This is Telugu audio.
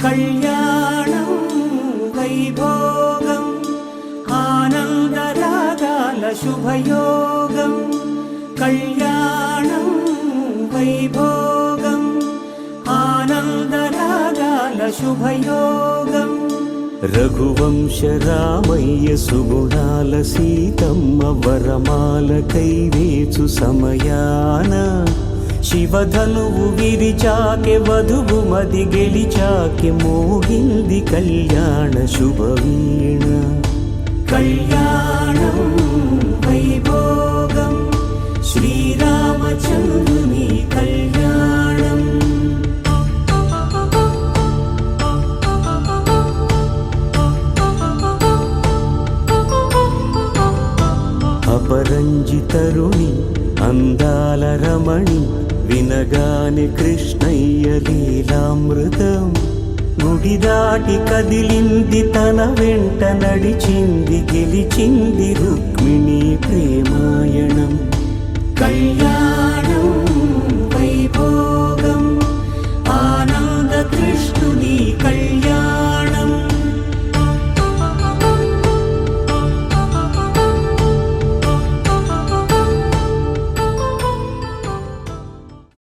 కళ్యాణం వైభోగం ఆనందరాగాల శుభయోగం. కళ్యాణం వైభోగం ఆనందరాగాల శుభయోగం. రఘువంశ రామయ్య సుగుణాల సీతమ్మ వరమాల కైవేచు సమయాన శివధనువు విరిచాకె వధువు మది గెలిచాకె మోగింది కళ్యాణ శుభవీణ. కళ్యాణం వైభోగం శ్రీరామచంద్రుని కళ్యాణం. అపరంజి తరుణి అందాల రమణి వినగాని కృష్ణయ్య లీలామృతం. గుడి దాటి కదిలింది తన వెంట నడిచింది గెలిచింది రుక్మిణీ